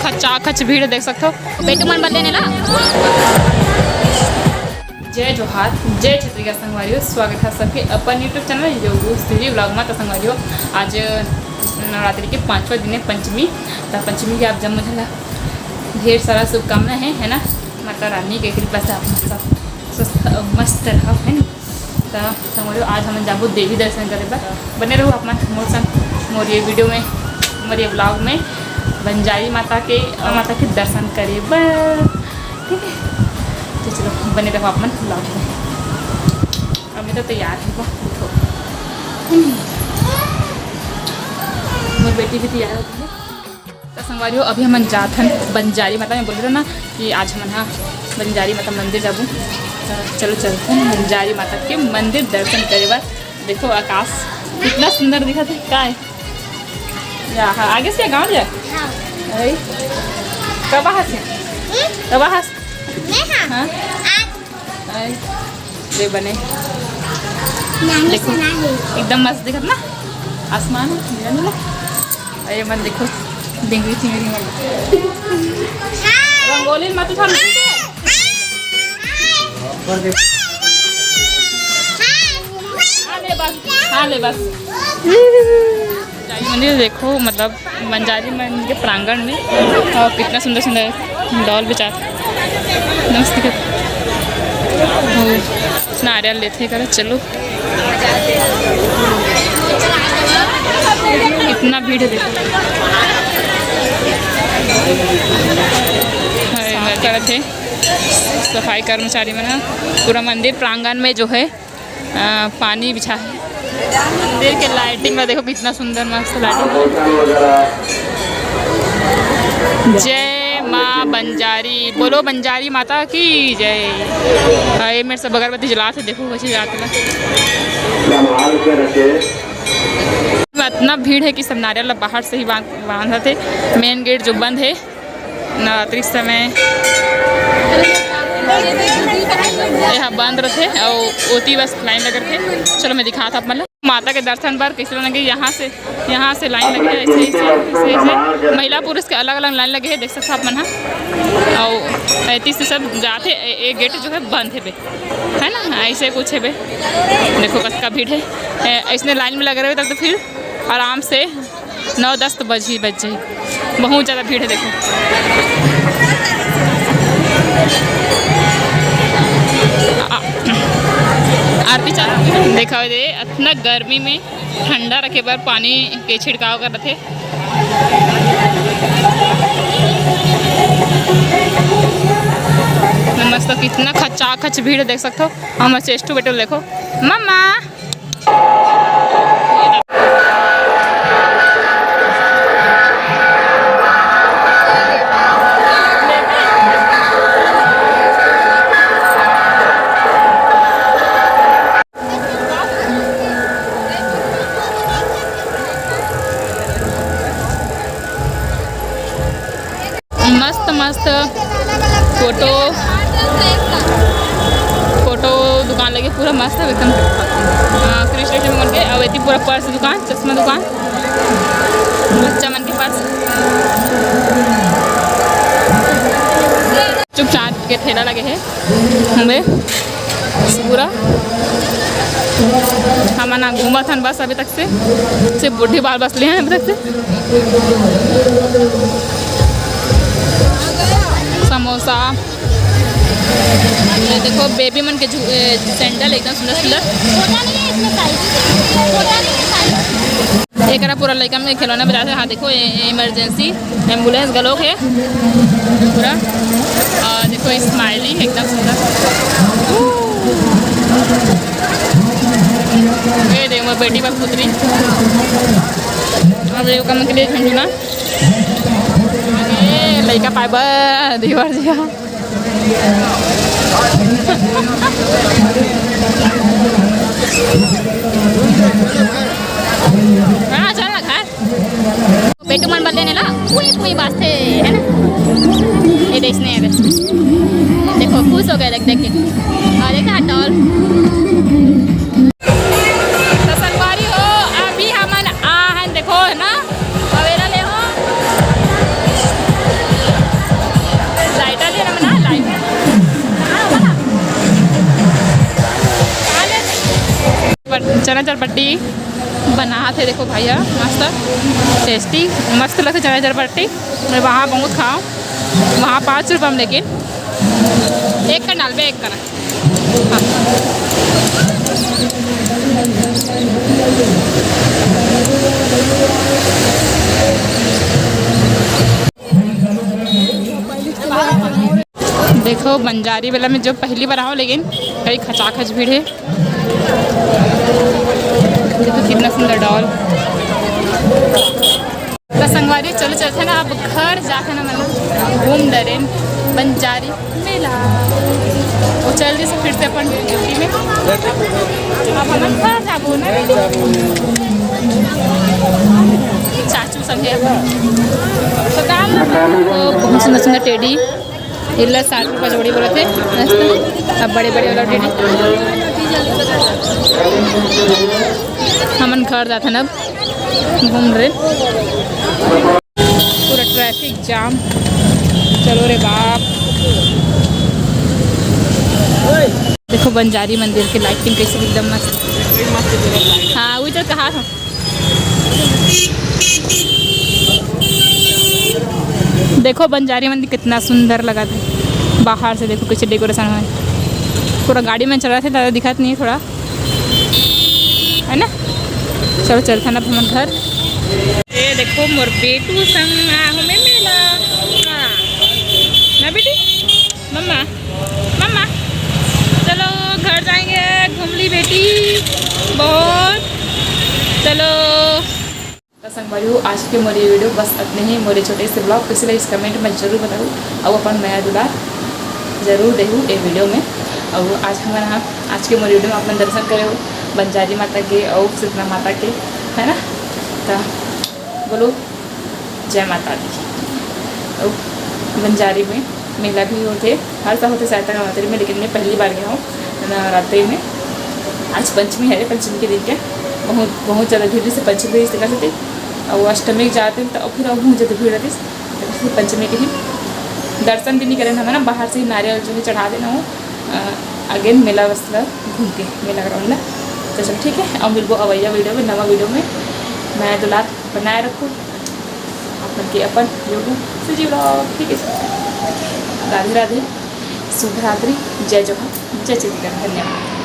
खचाखच भीड़ देख सकते हो। बेटू मन बदले ने ला। जय जोहार, जय छत्तीसगढ़ संगवारियों, स्वागत है सबके अपन यूट्यूब चैनल योगू श्री ब्लॉग में। तो संगवारियों आज नवरात्रि के 5वां दिन है पंचमी। तो पंचमी के आप जब मुझे ढेर सारा शुभकामनाएं है ना। माता रानी के कृपा से आप सब स्वस्थ मस्त रहो है ना। तो संगवारियों आज हम जाबो देवी दर्शन करे बा। बने रहो अपना मोर संग मोर ये वीडियो में मोर ये ब्लॉग में बंजारी माता के दर्शन करे बा। ठीक है, तो चलो बने रहो अपन ब्लॉग में। अभी तो तैयार है वो उठो। मेरी बेटी भी तैयार होती है। तो संगवारियों अभी हम जात हन बंजारी माता में बोल रहे ना कि आज हम हाँ बंजारी माता मंदिर जाबू। तो चलो चलते हैं बंजारी माता के मंदिर दर्शन करे बार। देखो आकाश कितना सुंदर दिखा था। क्या है यहाँ आगे से गाँव जाए कब से कब हाँ ये बने देखो एकदम मस्त दिखत ना आसमान नीला नीला। अरे मन देखो डिंगरी थी मेरी मन रंगोली मत उठा हाँ ले बस मंदिर देखो मतलब बंजारी मंदिर के प्रांगण में और कितना सुंदर सुंदर डॉल बिचा मस्त दिखत। नारियल लेते कर चलो इतना भीड़ है देखो। थे सफाई कर्मचारी में ना पूरा मंदिर प्रांगण में जो है पानी बिछा है। मंदिर के लाइटिंग में देखो कितना सुंदर मस्त लाइटिंग। जय माँ बंजारी, बोलो बंजारी माता की जय। ये मेरे सब अगरबत्ती जलाते देखो वैसे जाते इतना भीड़ है कि सब नारियल बाहर से ही बांधा थे। मेन गेट जो बंद है नवरात्रि समय यहाँ बंद रहे और ओती बस लाइन लगे थे। चलो मैं दिखा था मतलब माता के दर्शन पर किस तरह लगे। यहाँ से लाइन लगे है ऐसे महिला पुरुष के अलग अलग लाइन लगे हैं देख सकते आप मन। और 35 से सब जाते एक गेट जो है बंद है ना ऐसे कुछ है बे। देखो कस का भीड़ है ऐसे लाइन में लगे रहे तब तो फिर आराम से 9-10 तो बज जाए। बहुत ज़्यादा भीड़ है देखो। आरती चालू देखा दे इतना गर्मी में ठंडा रखे पर पानी के छिड़काव कर रहे थे। मस्त कितना खचाखच भीड़ देख सकते हो। हम चेस्टू बेटो देखो मम्मा मस्त फोटो दुकान लगे पूरा मस्त है एकदम। कृष्ण स्टेशन बन के अब इतनी पूरा पर्स दुकान चश्मा दुकान बच्चा मन के पास चुपचाप के ठेला लगे है हमें पूरा। हम ना घूमा था बस अभी तक से सिर्फ बुढ़ी बाल बस लिए हैं अभी तक से। समोसा देखो बेबी मन के सैंडल एकदम सुंदर सुंदर। एक पूरा लड़का में खिलौना बजाते। हाँ देखो इमरजेंसी एम्बुलेंस गलोक है पूरा। और देखो स्माइली एकदम सुंदर। ये देखो बेटी पर पुत्री और कम के लिए झंझुना लड़का पाइबा दीवार जी हाँ चल ना घर बेटू मन बदले ने ला पूरी बात है ना। ये देखने है देखो खुश हो गया देख देख के। और देखा डॉल तो संगवारी हो अभी हमन आहन देखो है ना सवेरा ले हो चरपट्टी बना थे। देखो भैया मस्त टेस्टी मस्त लगते चना चरपट्टी। मैं वहाँ बहुत खाऊँ, वहाँ 5 रुपये में, लेकिन एक का डाल एक का ना। देखो बंजारी वाला में जो पहली बार आओ, लेकिन कई खचाखच भीड़ है। देखो कितना सुंदर डॉल। तो संगवारी चलो चलते ना, अब घर जाके ना मतलब घूम डरे बंजारी मेला। वो जल्दी से फिर से अपन ड्यूटी में अब हम घर जाबो ना। चाचू संगे तो काम बहुत सुंदर सुंदर टेडी इला 60 रुपये जोड़ी बोले थे। अब बड़े बड़े वाला टेडी हमन घर जाते ना, अब घूम रहे। पूरा ट्रैफिक जाम। चलो रे बाप। देखो बंजारी मंदिर की लाइटिंग कैसे एकदम मस्त। हाँ वही तो कहा था। देखो बंजारी मंदिर कितना सुंदर लगा था बाहर से। देखो कैसे डेकोरेशन है। पूरा गाड़ी में चल रहा था, ज़्यादा दिखत नहीं थोड़ा है ना। चलो चलता ना हम घर। ये देखो मोर बेटू संग हमें मेला। हाँ ना बेटी, मम्मा मम्मा चलो घर जाएंगे। घूम ली बेटी बहुत। चलो तो संगवारी आज के मोरी वीडियो बस इतने ही। मोरे छोटे से ब्लॉग किसी इस कमेंट में जरूर बताऊँ और अपन नया दुलार जरूर देहूँ ये वीडियो में। और आज हमारा आज के मोरी वीडियो में अपन दर्शन करे हो बंजारी माता के और शीतला माता के, है ना। तो बोलो जय माता दी। और बंजारी में मेला भी होते हर साल होते सहायता नवरात्रि में, लेकिन मैं पहली बार गया हूँ नवरात्रि में। आज पंचमी है, पंचमी के दिन के बहुत ज़्यादा भीड़ से पंचमी से कर सकते और अष्टमी जाते तो फिर बहुत ज़्यादा भीड़ रहती। तो पंचमी के दिन दर्शन भी नहीं करें हमें ना, बाहर से ही नारियल जो है चढ़ा देना हो अगेन मेला वस्ला घूम के मेला ग्राउंड में। तो चलो ठीक है, और मिलबो अवैया वीडियो में नवा वीडियो में। मैं दुलार बनाए रखूँ अपन के अपन यूट्यूब से जी ब्लॉग। ठीक है, राधे राधे, शुभ रात्रि, जय जोहार, जय श्री राम, धन्यवाद।